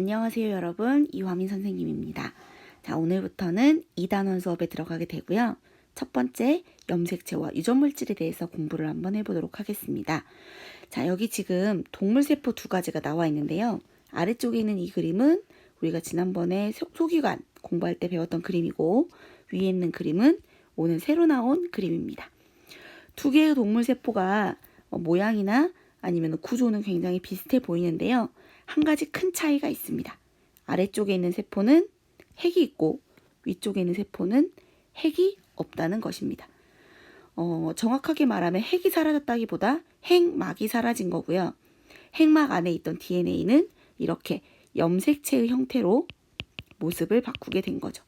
안녕하세요 여러분, 이화민 선생님입니다. 자, 오늘부터는 2단원 수업에 들어가게 되고요. 첫 번째, 염색체와 유전물질에 대해서 공부를 한번 해보도록 하겠습니다. 자, 여기 지금 동물세포 두 가지가 나와 있는데요. 아래쪽에 있는 이 그림은 우리가 지난번에 소기관 공부할 때 배웠던 그림이고, 위에 있는 그림은 오늘 새로 나온 그림입니다. 두 개의 동물세포가 모양이나 아니면 구조는 굉장히 비슷해 보이는데요. 한 가지 큰 차이가 있습니다. 아래쪽에 있는 세포는 핵이 있고 위쪽에 있는 세포는 핵이 없다는 것입니다. 정확하게 말하면 핵이 사라졌다기보다 핵막이 사라진 거고요. 핵막 안에 있던 DNA는 이렇게 염색체의 형태로 모습을 바꾸게 된 거죠.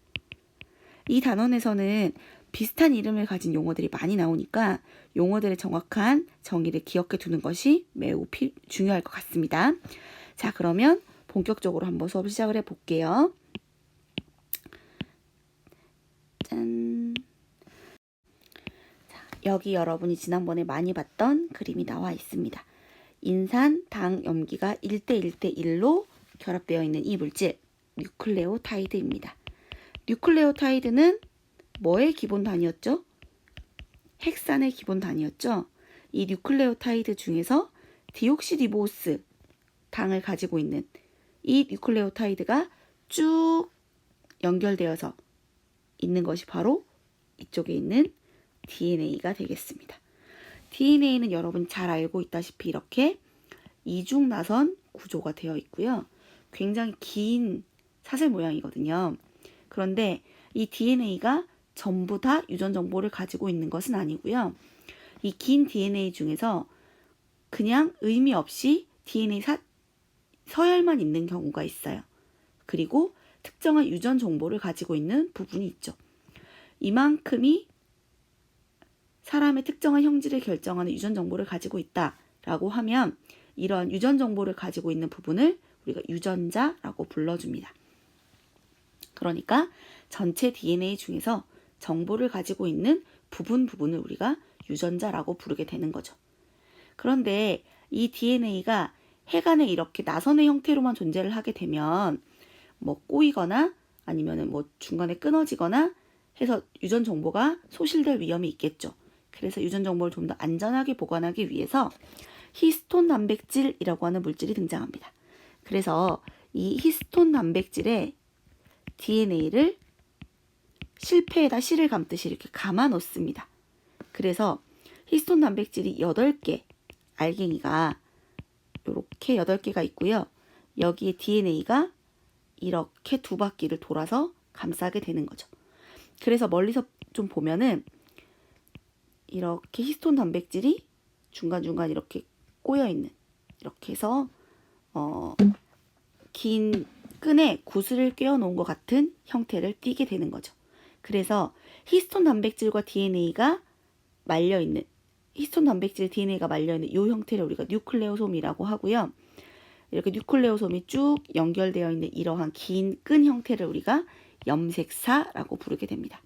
이 단원에서는 비슷한 이름을 가진 용어들이 많이 나오니까 용어들의 정확한 정의를 기억해 두는 것이 매우 중요할 것 같습니다. 자, 그러면 본격적으로 한번 수업을 시작을 해볼게요. 짠. 자, 여기 여러분이 지난번에 많이 봤던 그림이 나와 있습니다. 인산, 당, 염기가 1대1대1로 결합되어 있는 이 물질, 뉴클레오타이드입니다. 뉴클레오타이드는 뭐의 기본 단위였죠? 핵산의 기본 단위였죠. 이 뉴클레오타이드 중에서 디옥시리보스 당을 가지고 있는 이 뉴클레오타이드가 쭉 연결되어서 있는 것이 바로 이쪽에 있는 DNA가 되겠습니다. DNA는 여러분 잘 알고 있다시피 이렇게 이중나선 구조가 되어 있고요. 굉장히 긴 사슬 모양이거든요. 그런데 이 DNA가 전부 다 유전 정보를 가지고 있는 것은 아니고요. 이 긴 DNA 중에서 그냥 의미 없이 DNA 서열만 있는 경우가 있어요. 그리고 특정한 유전 정보를 가지고 있는 부분이 있죠. 이만큼이 사람의 특정한 형질을 결정하는 유전 정보를 가지고 있다라고 하면 이런 유전 정보를 가지고 있는 부분을 우리가 유전자라고 불러줍니다. 그러니까 전체 DNA 중에서 정보를 가지고 있는 부분을 우리가 유전자라고 부르게 되는 거죠. 그런데 이 DNA가 핵 안에 이렇게 나선의 형태로만 존재를 하게 되면 꼬이거나 아니면 중간에 끊어지거나 해서 유전 정보가 소실될 위험이 있겠죠. 그래서 유전 정보를 좀 더 안전하게 보관하기 위해서 히스톤 단백질이라고 하는 물질이 등장합니다. 그래서 이 히스톤 단백질의 DNA를 실패에다 실을 감듯이 이렇게 감아 놓습니다. 그래서 히스톤 단백질이 8개 알갱이가 이렇게 8개가 있고요. 여기에 DNA가 이렇게 두 바퀴를 돌아서 감싸게 되는 거죠. 그래서 멀리서 좀 보면은 이렇게 히스톤 단백질이 중간중간 이렇게 꼬여있는, 이렇게 해서 긴 끈에 구슬을 꿰어 놓은 것 같은 형태를 띠게 되는 거죠. 그래서 히스톤 단백질과 DNA가 말려있는, 히스톤 단백질 DNA가 말려있는 이 형태를 우리가 뉴클레오솜이라고 하고요. 이렇게 뉴클레오솜이 쭉 연결되어 있는 이러한 긴 끈 형태를 우리가 염색사라고 부르게 됩니다.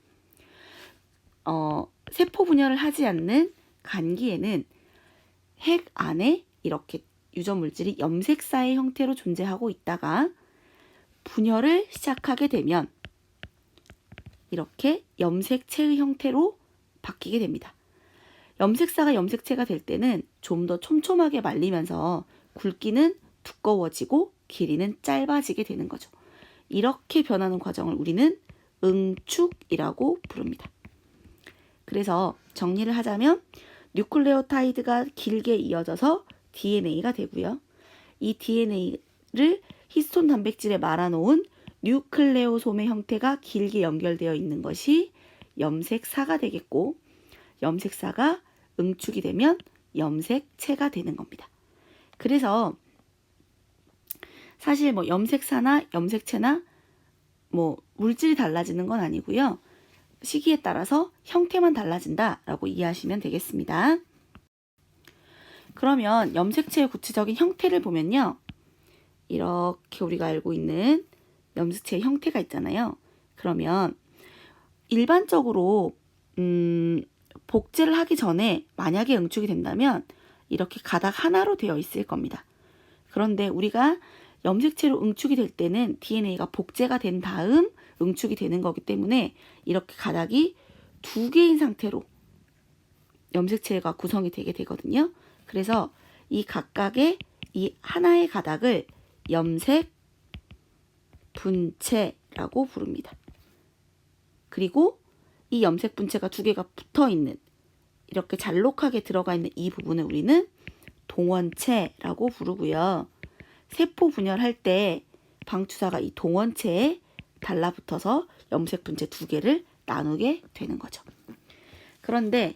세포 분열을 하지 않는 간기에는 핵 안에 이렇게 유전물질이 염색사의 형태로 존재하고 있다가 분열을 시작하게 되면 이렇게 염색체의 형태로 바뀌게 됩니다. 염색사가 염색체가 될 때는 좀 더 촘촘하게 말리면서 굵기는 두꺼워지고 길이는 짧아지게 되는 거죠. 이렇게 변하는 과정을 우리는 응축이라고 부릅니다. 그래서 정리를 하자면 뉴클레오타이드가 길게 이어져서 DNA가 되고요. 이 DNA를 히스톤 단백질에 말아놓은 뉴클레오솜의 형태가 길게 연결되어 있는 것이 염색사가 되겠고, 염색사가 응축이 되면 염색체가 되는 겁니다. 그래서 사실 염색사나 염색체나 물질이 달라지는 건 아니고요. 시기에 따라서 형태만 달라진다라고 이해하시면 되겠습니다. 그러면 염색체의 구체적인 형태를 보면요. 이렇게 우리가 알고 있는 염색체의 형태가 있잖아요. 그러면 일반적으로 복제를 하기 전에 만약에 응축이 된다면 이렇게 가닥 하나로 되어 있을 겁니다. 그런데 우리가 염색체로 응축이 될 때는 DNA가 복제가 된 다음 응축이 되는 거기 때문에 이렇게 가닥이 2개인 상태로 염색체가 구성이 되게 되거든요. 그래서 이 각각의 이 하나의 가닥을 염색 분체라고 부릅니다. 그리고 이 염색 분체가 2개가 붙어 있는, 이렇게 잘록하게 들어가 있는 이 부분을 우리는 동원체라고 부르고요. 세포 분열할 때 방추사가 이 동원체에 달라붙어서 염색 분체 2개를 나누게 되는 거죠. 그런데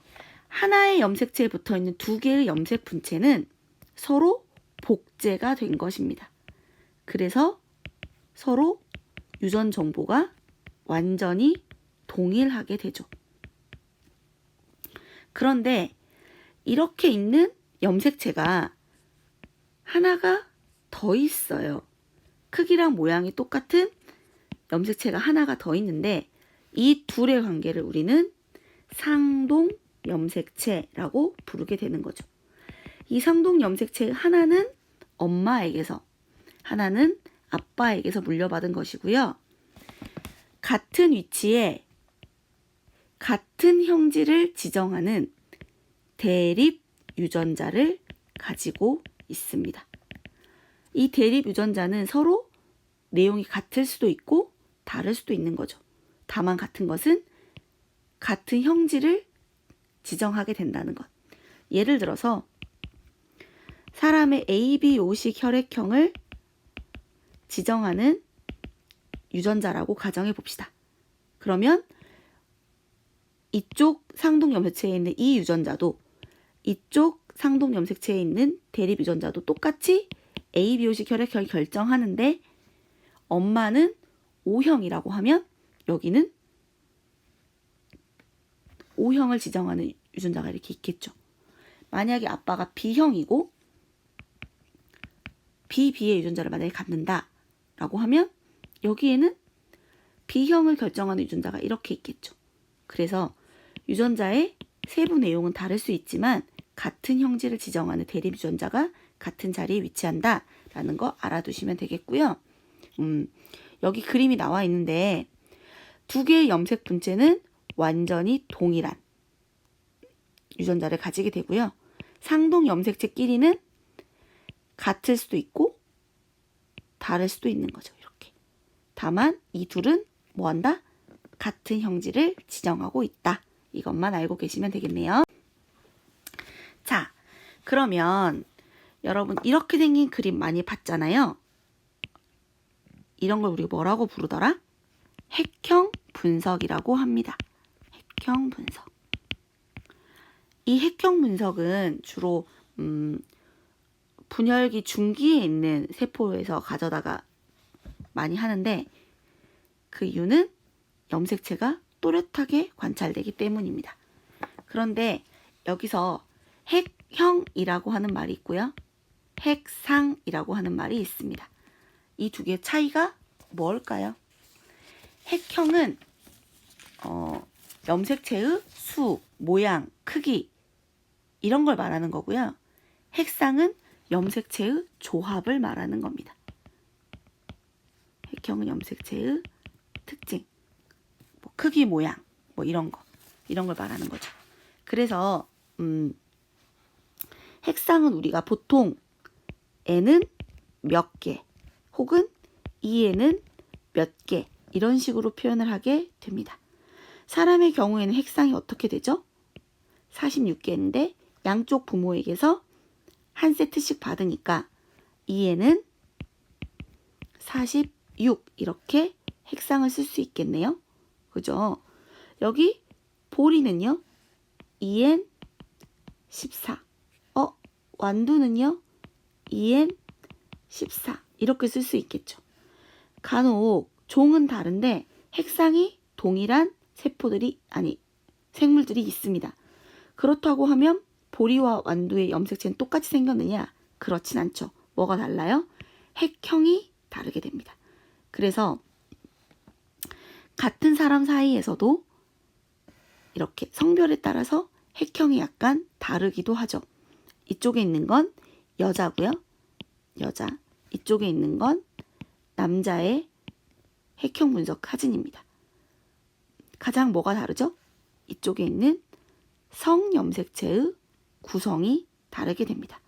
하나의 염색체에 붙어 있는 2개의 염색 분체는 서로 복제가 된 것입니다. 그래서 서로 유전 정보가 완전히 동일하게 되죠. 그런데 이렇게 있는 염색체가 하나가 더 있어요. 크기랑 모양이 똑같은 염색체가 하나가 더 있는데 이 둘의 관계를 우리는 상동 염색체라고 부르게 되는 거죠. 이 상동 염색체 하나는 엄마에게서, 하나는 아빠에게서 물려받은 것이고요. 같은 위치에 같은 형질을 지정하는 대립 유전자를 가지고 있습니다. 이 대립 유전자는 서로 내용이 같을 수도 있고 다를 수도 있는 거죠. 다만 같은 것은 같은 형질을 지정하게 된다는 것. 예를 들어서 사람의 ABO식 혈액형을 지정하는 유전자라고 가정해 봅시다. 그러면 이쪽 상동 염색체에 있는 이 유전자도 이쪽 상동 염색체에 있는 대립 유전자도 똑같이 ABO식 혈액형을 결정하는데 엄마는 O형이라고 하면 여기는 O형을 지정하는 유전자가 이렇게 있겠죠. 만약에 아빠가 B형이고 BB의 유전자를 만약에 갖는다라고 하면 여기에는 B형을 결정하는 유전자가 이렇게 있겠죠. 그래서 유전자의 세부 내용은 다를 수 있지만 같은 형질을 지정하는 대립 유전자가 같은 자리에 위치한다라는 거 알아두시면 되겠고요. 여기 그림이 나와 있는데 2개의 염색 분체는 완전히 동일한 유전자를 가지게 되고요. 상동 염색체끼리는 같을 수도 있고 다를 수도 있는 거죠. 이렇게. 다만 이 둘은 뭐한다? 같은 형질을 지정하고 있다. 이것만 알고 계시면 되겠네요. 자, 그러면 여러분 이렇게 생긴 그림 많이 봤잖아요. 이런 걸 우리가 뭐라고 부르더라? 핵형 분석이라고 합니다. 핵형 분석. 이 핵형 분석은 주로 분열기 중기에 있는 세포에서 가져다가 많이 하는데 그 이유는 염색체가 또렷하게 관찰되기 때문입니다. 그런데 여기서 핵형이라고 하는 말이 있고요. 핵상이라고 하는 말이 있습니다. 이 2개의 차이가 뭘까요? 핵형은 염색체의 수, 모양, 크기 이런 걸 말하는 거고요. 핵상은 염색체의 조합을 말하는 겁니다. 핵형은 염색체의 특징, 뭐 크기, 모양, 뭐 이런 걸 말하는 거죠. 그래서 핵상은 우리가 보통 N은 몇 개, 혹은 E에는 몇 개 이런 식으로 표현을 하게 됩니다. 사람의 경우에는 핵상이 어떻게 되죠? 46개인데 양쪽 부모에게서 한 세트씩 받으니까 E에는 46 이렇게 핵상을 쓸 수 있겠네요. 그죠? 여기 보리는요. EN 14. 완두는요. EN 14. 이렇게 쓸 수 있겠죠. 간혹 종은 다른데 핵상이 동일한 생물들이 있습니다. 그렇다고 하면 보리와 완두의 염색체는 똑같이 생겼느냐? 그렇진 않죠. 뭐가 달라요? 핵형이 다르게 됩니다. 그래서 같은 사람 사이에서도 이렇게 성별에 따라서 핵형이 약간 다르기도 하죠. 이쪽에 있는 건 여자고요. 여자. 이쪽에 있는 건 남자의 핵형 분석 사진입니다. 가장 뭐가 다르죠? 이쪽에 있는 성염색체의 구성이 다르게 됩니다.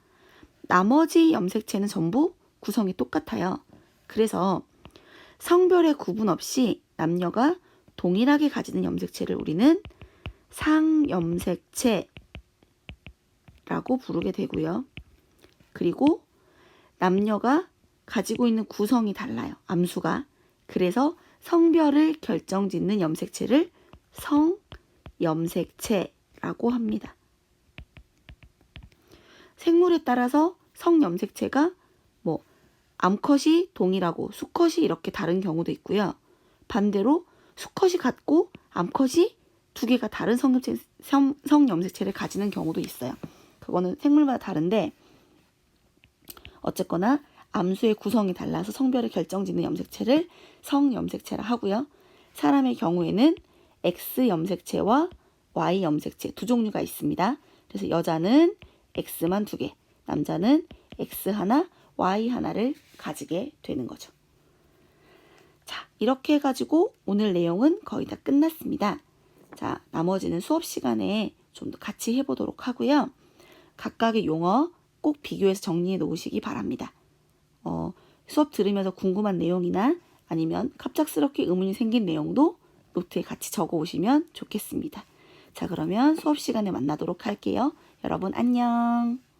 나머지 염색체는 전부 구성이 똑같아요. 그래서 성별의 구분 없이 남녀가 동일하게 가지는 염색체를 우리는 상염색체라고 부르게 되고요. 그리고 남녀가 가지고 있는 구성이 달라요. 암수가. 그래서 성별을 결정짓는 염색체를 성염색체라고 합니다. 생물에 따라서 성염색체가 뭐 암컷이 동일하고 수컷이 이렇게 다른 경우도 있고요. 반대로 수컷이 같고 암컷이 두 개가 다른 성염색체를 가지는 경우도 있어요. 그거는 생물마다 다른데 어쨌거나 암수의 구성이 달라서 성별을 결정짓는 염색체를 성염색체라 하고요. 사람의 경우에는 X염색체와 Y염색체 두 종류가 있습니다. 그래서 여자는 X만 두 개, 남자는 X 하나, Y 하나를 가지게 되는 거죠. 자, 이렇게 해가지고 오늘 내용은 거의 다 끝났습니다. 자, 나머지는 수업 시간에 좀 더 같이 해보도록 하고요. 각각의 용어 꼭 비교해서 정리해 놓으시기 바랍니다. 수업 들으면서 궁금한 내용이나 아니면 갑작스럽게 의문이 생긴 내용도 노트에 같이 적어 오시면 좋겠습니다. 자, 그러면 수업 시간에 만나도록 할게요. 여러분 안녕.